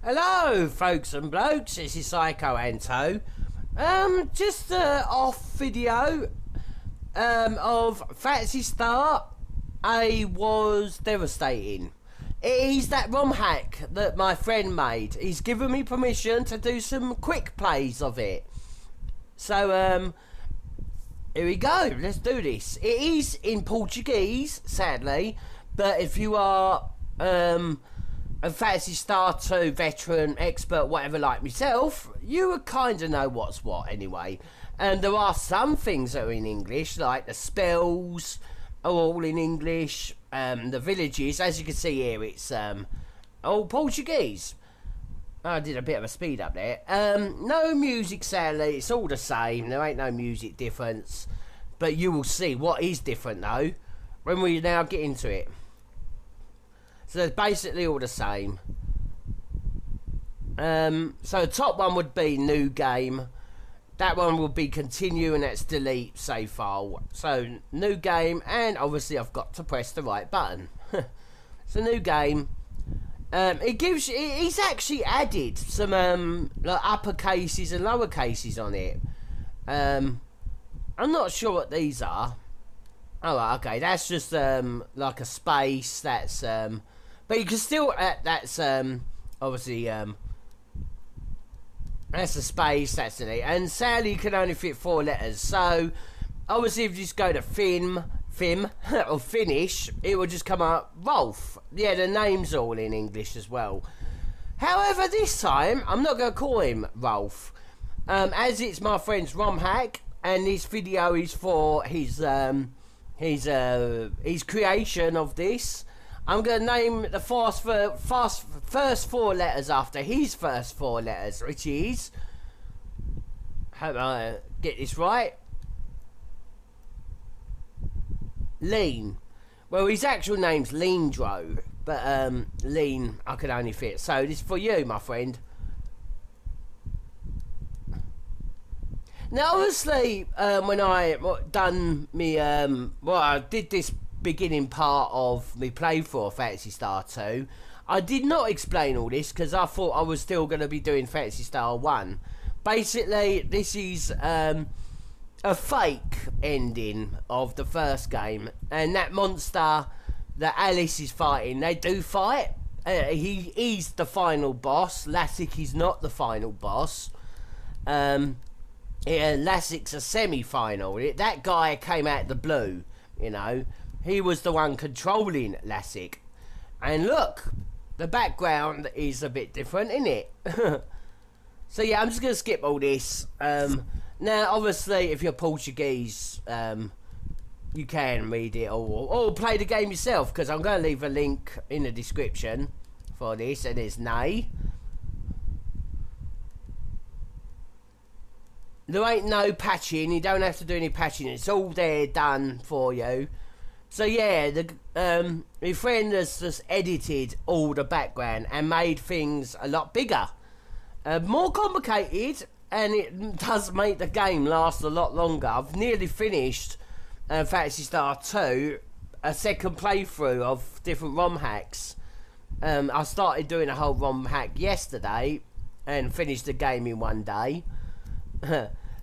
Hello, folks and blokes. This is Psycho Anto. Just a off video of Phantasy Star. I was devastating. It is that romhack that my friend made. He's given me permission to do some quick plays of it. So here we go. Let's do this. It is in Portuguese, sadly, but if you are a Phantasy Star 2 veteran, expert, whatever like myself, you would kind of know what's what anyway. And there are some things that are in English, like the spells are all in English. The villages, as you can see here, it's all Portuguese. I did a bit of a speed up there. No music, sadly. It's all the same. There ain't no music difference. But you will see what is different, though, when we now get into it. So it's basically all the same. So the top one would be new game. That one will be continue, and that's delete save file. So new game, and obviously I've got to press the right button. So new game. He's actually added some like upper cases and lower cases on it. I'm not sure what these are. Oh, okay, that's just like a space. That's but you can still that's obviously that's a space, that's delete, and sadly you can only fit 4 letters. So obviously if you just go to Fim or finish, it will just come up Rolf. Yeah, the name's all in English as well. However, this time I'm not going to call him Rolf, as it's my friend's romhack, and this video is for his creation of this. I'm going to name the first 4 letters after his first 4 letters, which is, hope I get this right, Lean. Well, his actual name's Leandro, but Lean I could only fit. So this is for you, my friend. Now, obviously, when I done me, well, I did this beginning part of me playthrough of Phantasy Star 2, I did not explain all this because I thought I was still going to be doing Phantasy Star 1. Basically, this is a fake ending of the first game, and that monster that Alice is fighting, they do fight. He is the final boss. Lassic is not the final boss. Yeah, Lassic's a semi-final. That guy came out the blue, you know. He was the one controlling Lassic. And look, the background is a bit different, isn't it? So yeah, I'm just going to skip all this. Now, obviously, if you're Portuguese, you can read it or play the game yourself, because I'm going to leave a link in the description for this, and it's Nay. There ain't no patching. You don't have to do any patching. It's all there done for you. So yeah, my friend has just edited all the background and made things a lot bigger, more complicated, and it does make the game last a lot longer. I've nearly finished Phantasy Star 2, a second playthrough of different ROM hacks. I started doing a whole ROM hack yesterday and finished the game in one day.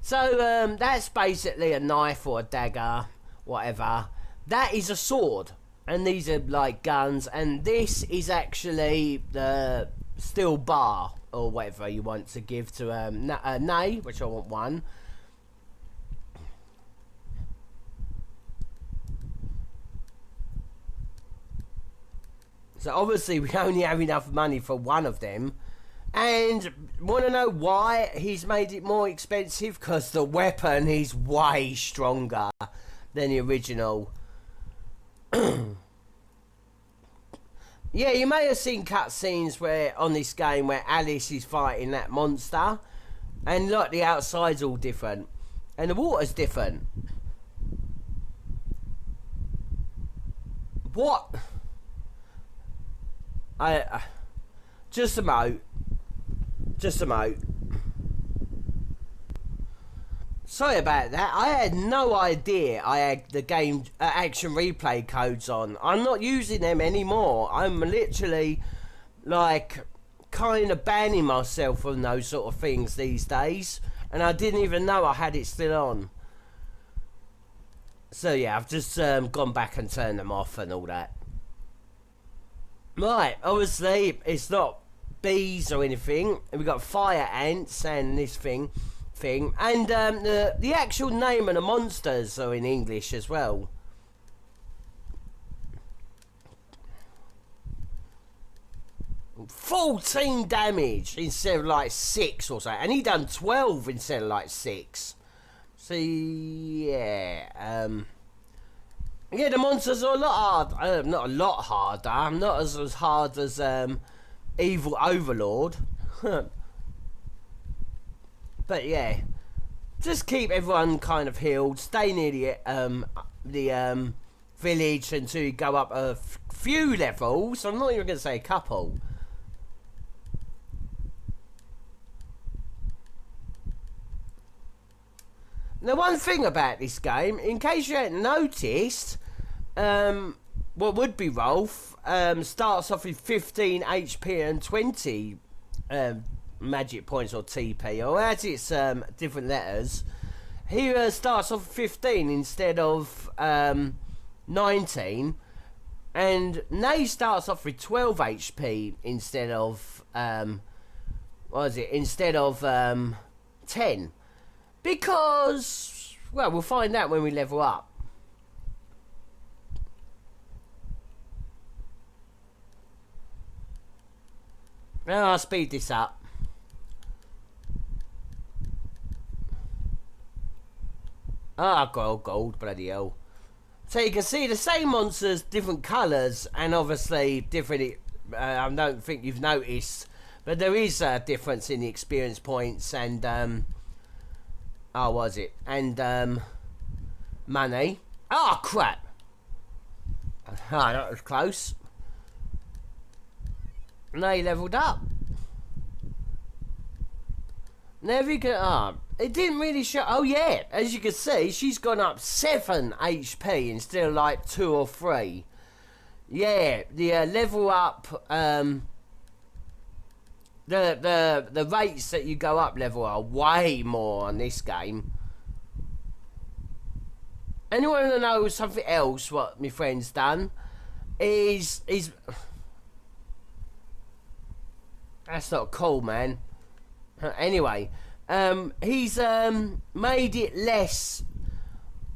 So that's basically a knife or a dagger, whatever. That is a sword, and these are like guns, and this is actually the steel bar, or whatever you want to give to Nay, which I want 1. So obviously we only have enough money for 1 of them. And want to know why he's made it more expensive? Because the weapon is way stronger than the original. Yeah, you may have seen cutscenes where on this game where Alice is fighting that monster, and look, the outside's all different and the water's different. What? Just a moat. Just a moat. Sorry about that. I had no idea I had the game action replay codes on. I'm not using them anymore. I'm literally like kind of banning myself from those sort of things these days, and I didn't even know I had it still on. So yeah, I've just gone back and turned them off and all that. Right, obviously it's not bees or anything. We've got fire ants and this thing, and the actual name of the monsters are in English as well. "14 damage instead of like 6 or so, and he done 12 instead of like 6. So yeah, yeah, the monsters are a lot hard. Not a lot harder. Not as hard as Evil Overlord. But yeah, just keep everyone kind of healed. Stay near the village until you go up a few levels. I'm not even going to say a couple. Now, one thing about this game, in case you hadn't noticed, what would be Rolf starts off with 15 HP and 20 magic points or TP, or as it's different letters. He starts off with 15 instead of 19, and Nay starts off with 12 HP instead of instead of 10. Because, well, we'll find out when we level up. Now I'll speed this up. Ah, gold, bloody hell. So you can see the same monsters, different colours, and obviously different, I don't think you've noticed, but there is a difference in the experience points and, oh, was it? And, money. Oh, crap! Oh, that was close. Now he levelled up. Never get up. It didn't really show. Oh, yeah. As you can see, she's gone up 7 HP instead of like 2 or 3. Yeah, the level up, the rates that you go up level are way more on this game. Anyone who knows something else what my friend's done is that's not cool, man. Anyway, he's made it less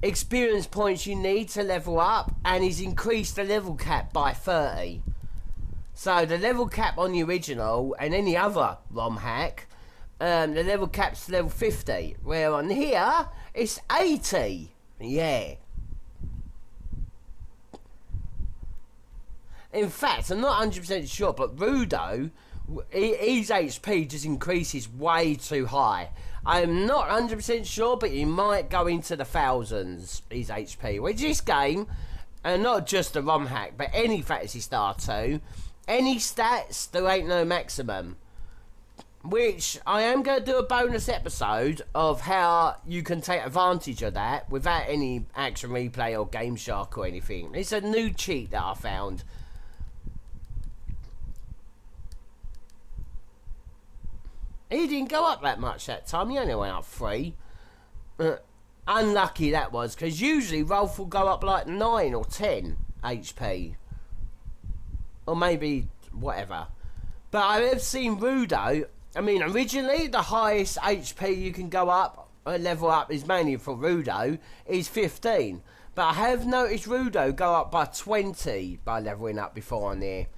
experience points you need to level up, and he's increased the level cap by 30. So the level cap on the original and any other ROM hack, the level cap's level 50, where on here it's 80. Yeah. In fact, I'm not 100% sure, but Rudo, his HP just increases way too high. I'm not 100% sure, but he might go into the thousands, his HP. Which this game, and not just the ROM hack, but any Phantasy Star 2, any stats, there ain't no maximum. Which I am going to do a bonus episode of how you can take advantage of that without any Action Replay or Game Shark or anything. It's a new cheat that I found. He didn't go up that much that time. He only went up 3. Unlucky that was, because usually Rolf will go up like 9 or 10 HP. Or maybe whatever. But I have seen Rudo. I mean, originally the highest HP you can go up, level up, is mainly for Rudo, is 15. But I have noticed Rudo go up by 20 by leveling up before on there.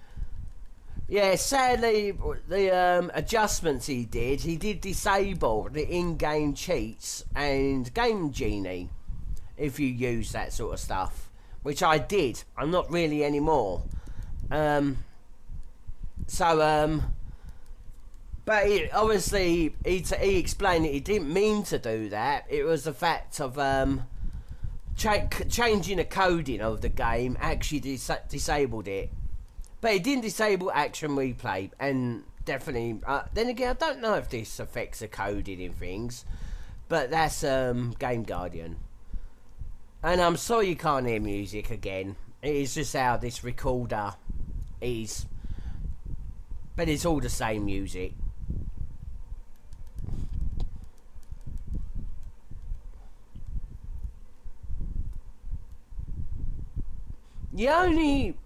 Yeah, sadly, the adjustments he did disable the in-game cheats and Game Genie if you use that sort of stuff, which I did. I'm not really anymore. But obviously he explained that he didn't mean to do that. It was the fact of changing the coding of the game actually disabled it. But it didn't disable Action Replay, and definitely, then again, I don't know if this affects the coding in things, but that's Game Guardian. And I'm sorry you can't hear music again. It is just how this recorder is. But it's all the same music. The only,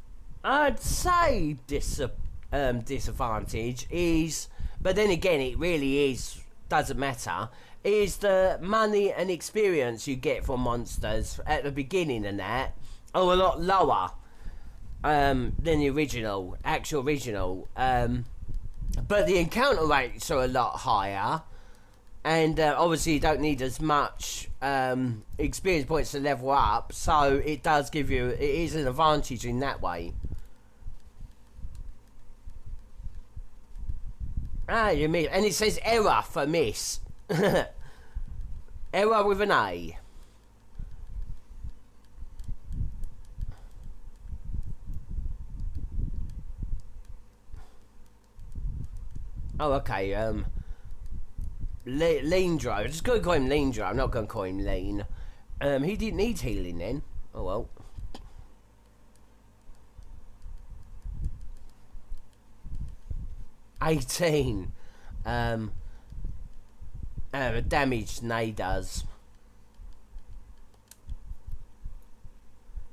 I'd say, disadvantage is, but then again, it really doesn't matter, is the money and experience you get from monsters at the beginning and that are a lot lower than the actual original. But the encounter rates are a lot higher. And obviously you don't need as much experience points to level up, so it does give you, it is an advantage in that way. Ah, you miss, and it says error for miss. Error with an A. Oh, okay, Leandro. I'm just going to call him Leandro. I'm not going to call him Lean. He didn't need healing then. Oh well. $18. The damage Nay does.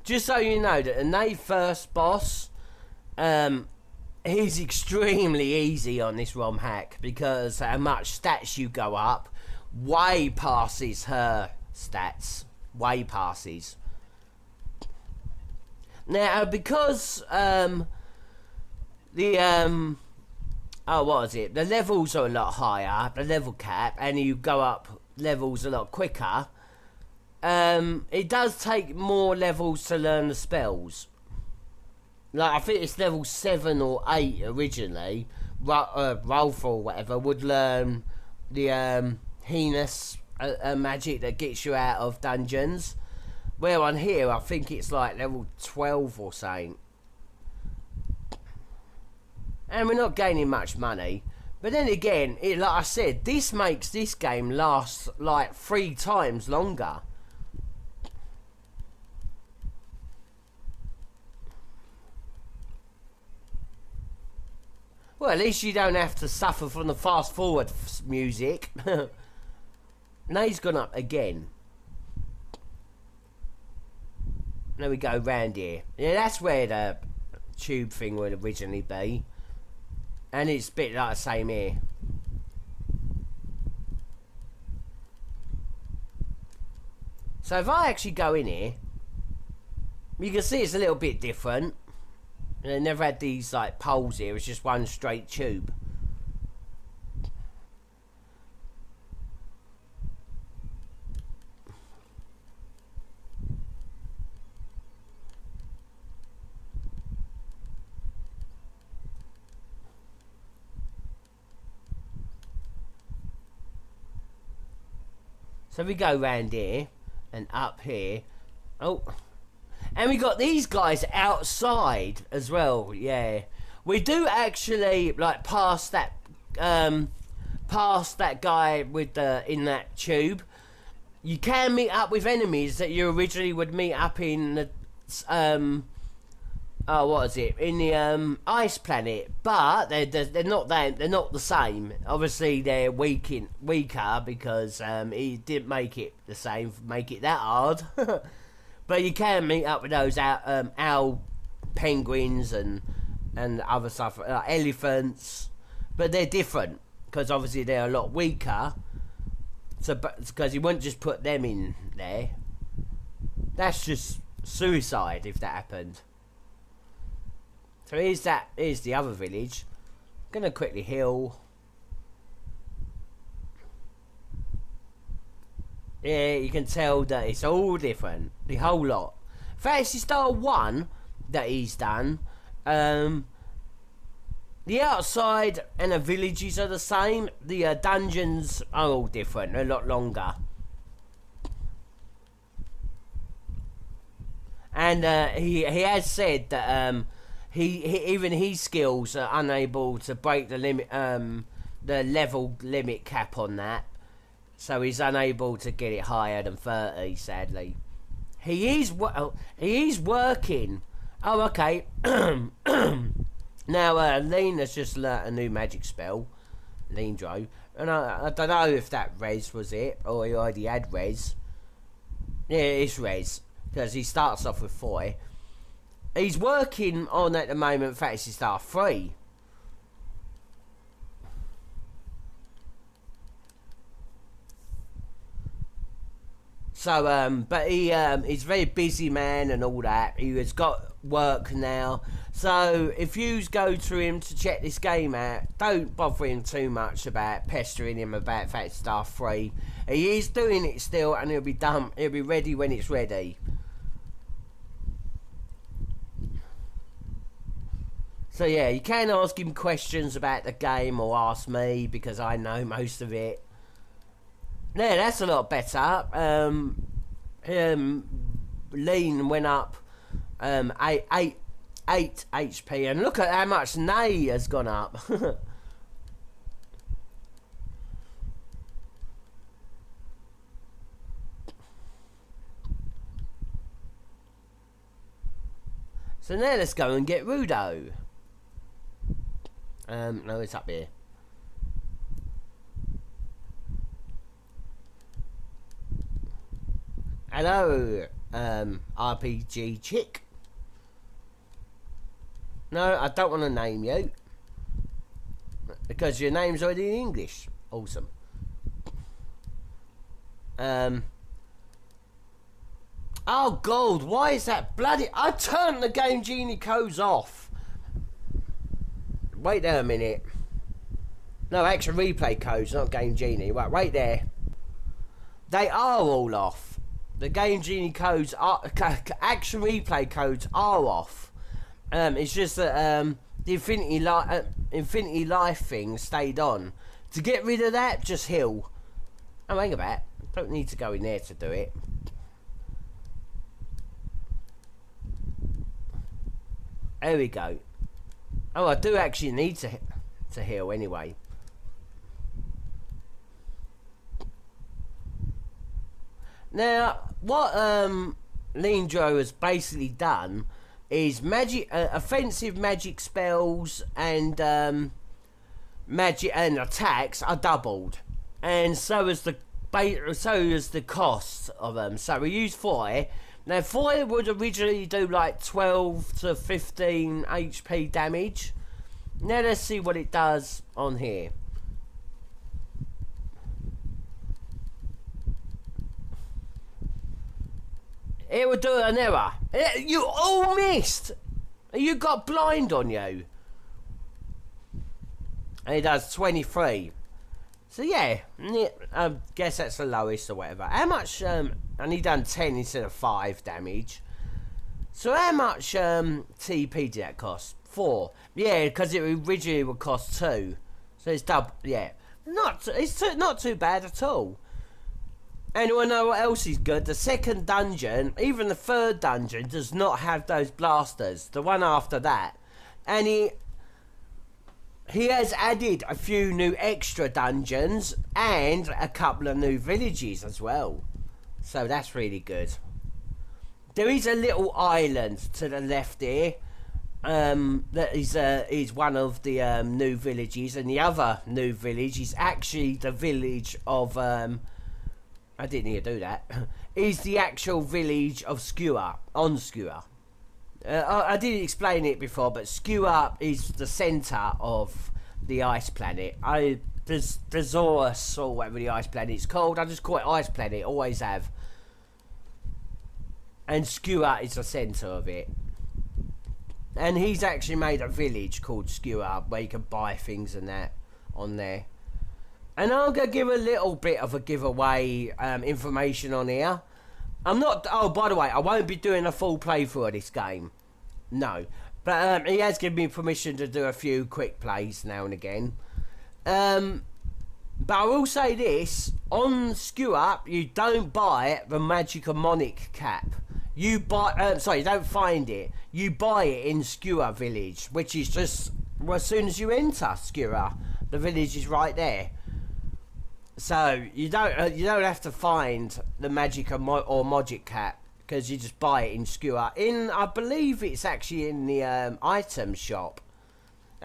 Just so you know that the Nay first boss, he's extremely easy on this romhack because how much stats you go up way passes her stats. Way passes. Now, because oh, what was it? The levels are a lot higher, the level cap, and you go up levels a lot quicker. It does take more levels to learn the spells. Like, I think it's level 7 or 8 originally. Rolf or whatever would learn the heinous magic that gets you out of dungeons. Where on here, I think it's like level 12 or something. And we're not gaining much money. But then again, like I said, this makes this game last like 3 times longer. Well, at least you don't have to suffer from the fast forward music. Now he's gone up again. There we go, round here. Yeah, that's where the tube thing would originally be. And it's a bit like the same here. So if I actually go in here, you can see it's a little bit different. And they never had these like poles here, it's just one straight tube. So we go round here and up here. Oh. And we got these guys outside as well, yeah. We do actually like pass that guy with the in that tube. You can meet up with enemies that you originally would meet up in the oh, what is it? In the ice planet, but they're not the same. Obviously, they're weaker because he didn't make it the same, make it that hard. But you can meet up with those owl penguins and other stuff, like elephants, but they're different because obviously they're a lot weaker. So, because you wouldn't just put them in there. That's just suicide if that happened. So here's the other village. I'm gonna quickly heal. Yeah, you can tell that it's all different. The whole lot. Phantasy Star 1 that he's done. The outside and the villages are the same. The dungeons are all different. They're a lot longer. And he has said that even his skills are unable to break the limit, the level limit cap on that. So he's unable to get it higher than 30, sadly. He is working. Oh, okay. Now, Lean has just learnt a new magic spell, Leandro, and I don't know if that Res was it, or he already had Res. Yeah, it's Res, because he starts off with 4. He's working on, at the moment, Phantasy Star 3. So, but he's a very busy man and all that. He has got work now. So, if you go to him to check this game out, don't bother him too much about pestering him about Phantasy Star 3. He is doing it still, and he'll be done. He'll be ready when it's ready. So, yeah, you can ask him questions about the game or ask me, because I know most of it. Yeah, that's a lot better. Lean went up 8 HP, and look at how much Nay has gone up. So now let's go and get Rudo. No, it's up here. Hello, RPG chick. No, I don't want to name you, because your name's already in English. Awesome. Oh God, why is that bloody... I turned the Game Genie codes off. Wait there a minute. No, action replay codes, not Game Genie. Right, wait there. They are all off. The Game Genie codes are... Action replay codes are off. It's just that the Infinity Life thing stayed on. To get rid of that, just heal. Oh, hang about. Don't need to go in there to do it. There we go. Oh, I do actually need to heal anyway. Now, what Leandro has basically done is magic, offensive magic spells and magic and attacks are doubled, and so is the cost of them. So we use 4. Now 4 would originally do like 12 to 15 HP damage. Now let's see what it does on here. It would do an error. You all missed. You got blind on you. And it does 23. So yeah, I guess that's the lowest or whatever. How much, and he done 10 instead of 5 damage. So how much TP did that cost? 4. Yeah, because it originally would cost 2. So it's double, yeah. It's not too bad at all. Anyone know what else is good? The second dungeon, even the third dungeon, does not have those blasters. The one after that. And he has added a few new extra dungeons and a couple of new villages as well. So that's really good. There is a little island to the left here. That is one of the new villages. And the other new village is actually the village of... I didn't need to do that. Is the actual village of Skewer, on Skewer. I didn't explain it before, but Skewer is the centre of the ice planet. Thesaurus, or whatever the ice planet's called. I just call it ice planet, always have. And Skewer is the centre of it. And he's actually made a village called Skewer where you can buy things and that on there. And I'm going to give a little bit of a giveaway information on here. I'm not... Oh, by the way, I won't be doing a full playthrough of this game. No. But he has given me permission to do a few quick plays now and again. But I will say this. On Skewer, you don't buy the Magicomonic cap. You buy... sorry, you don't find it. You buy it in Skewer Village, which is just... Well, as soon as you enter Skewer, the village is right there. So you don't have to find the magic or Mogic cap, because you just buy it in Skewer. I believe it's actually in the item shop.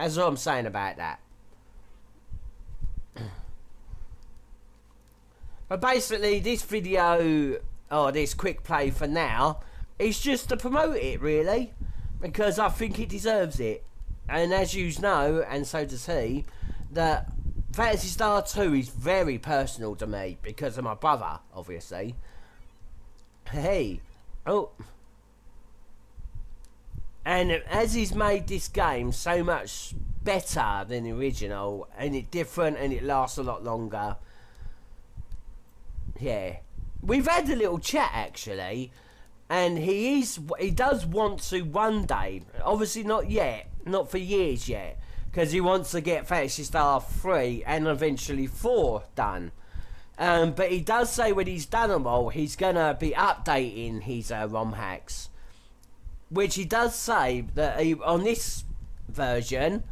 That's all I'm saying about that. But basically, this video, or this quick play for now, is just to promote it, really. Because I think it deserves it. And as you know, and so does he, that Phantasy Star 2 is very personal to me. Because of my brother, obviously. Hey. Oh. And as he's made this game so much better than the original, and it's different, and it lasts a lot longer. Yeah, we've had a little chat actually, and he does want to one day, obviously not yet, not for years yet, because he wants to get Phantasy Star 3 and eventually 4 done. But he does say when he's done them all, he's gonna be updating his ROM hacks, which he does say that on this version,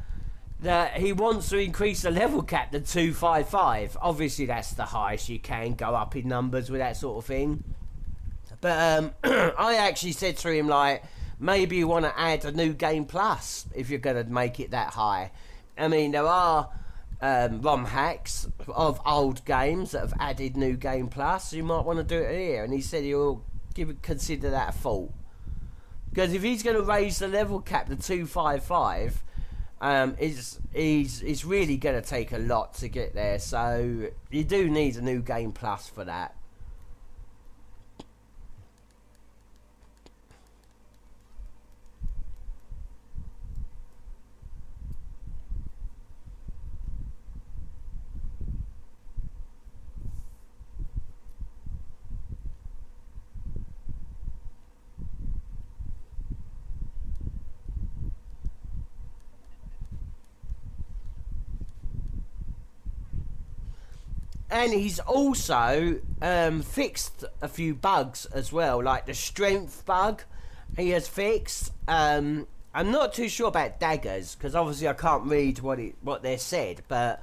that he wants to increase the level cap to 255. Obviously, that's the highest you can go up in numbers with that sort of thing. But I actually said to him, like, maybe you want to add a new game plus if you're going to make it that high. I mean, there are ROM hacks of old games that have added new game plus. So you might want to do it here. And he said he'll consider that a fault. Because if he's going to raise the level cap to 255... it's really going to take a lot to get there, so you do need a new game plus for that. And he's also fixed a few bugs as well, like the strength bug he has fixed. I'm not too sure about daggers, because obviously I can't read what they're said, but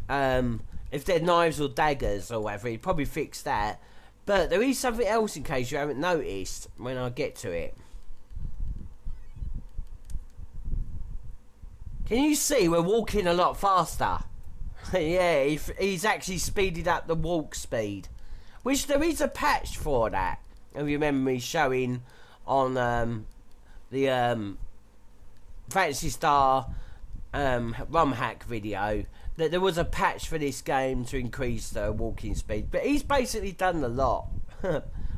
if they're knives or daggers or whatever, he probably fixed that. But there is something else in case you haven't noticed when I get to it. Can you see we're walking a lot faster? Yeah, he's actually speeded up the walk speed, which there is a patch for that. If you remember me showing on the Phantasy Star ROM hack video, that there was a patch for this game to increase the walking speed. But he's basically done a lot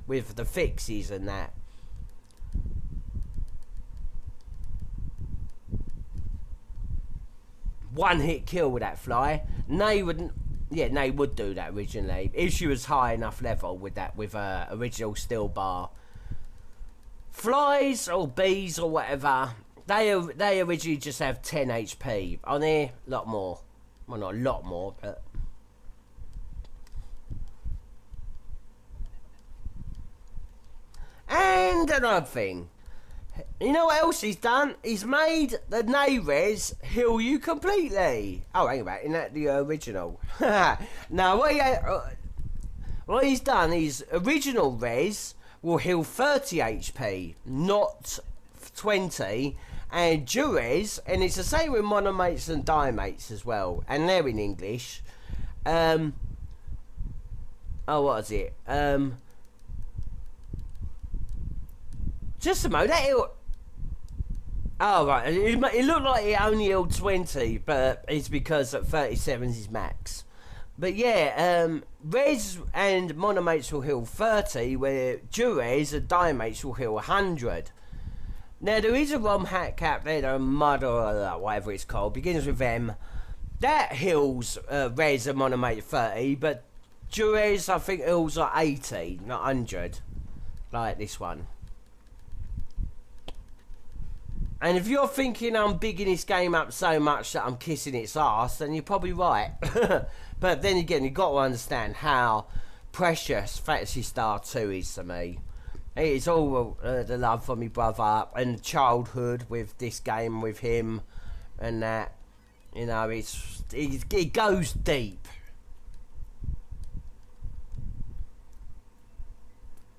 with the fixes and that. One hit kill with that fly. Nay wouldn't. Yeah, Nay would do that originally if she was high enough level with that, with original steel bar. Flies or bees or whatever, they originally just have 10 HP. On here, a lot more. Well, not a lot more, but. And another thing. You know what else he's done? He's made the Nay-res heal you completely. Oh, hang about, isn't that the original? Now, what he's done is original res will heal 30 HP, not 20. And Dures, and it's the same with monomates and dimates as well. And they're in English. Oh, what is it? Just a moment. Oh, right. It looked like it only healed 20, but it's because at 37 is his max. But yeah, res and monomates will heal 30, where Dures and dimates will heal 100. Now, there is a ROM hack out there, the mud or whatever it's called, begins with M. That heals res and monomate 30, but Dures, I think, heals like 80, not 100. Like this one. And if you're thinking I'm bigging this game up so much that I'm kissing its ass, then you're probably right. But then again, you've got to understand how precious Phantasy Star 2 is to me. It's all the love for my brother and childhood with this game, with him and that. You know, it goes deep.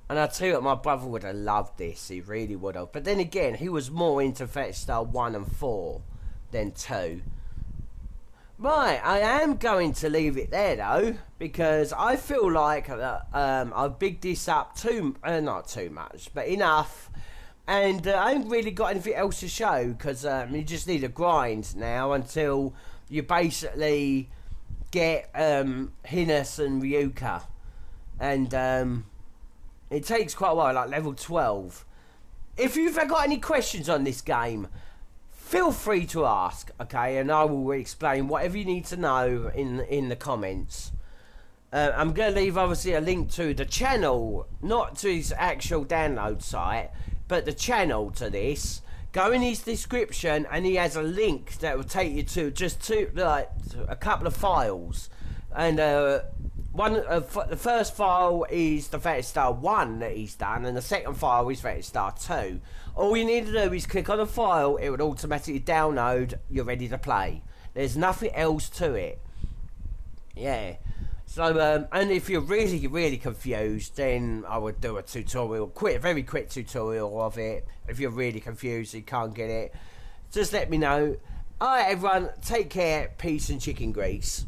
And I tell you what, my brother would have loved this. He really would have. But then again, he was more into Phantasy Star 1 and 4 then 2. Right, I am going to leave it there though, because I feel like I've bigged this up not too much, but enough, and I haven't really got anything else to show, because you just need a grind now until you basically get Hinus and Ryuka, and it takes quite a while, like level 12. If you've got any questions on this game, feel free to ask, okay, and I will explain whatever you need to know in the comments. I'm going to leave obviously a link to the channel, not to his actual download site, but the channel to this. Go in his description and he has a link that will take you to just like a couple of files, and the first file is the Phantasy Star 1 that he's done, and the second file is Phantasy Star 2. All you need to do is click on the file, it would automatically download, you're ready to play. There's nothing else to it. Yeah. So, and if you're really confused, then I would do a tutorial, very quick tutorial of it. If you're really confused, you can't get it, just let me know. Alright everyone, take care, peace and chicken grease.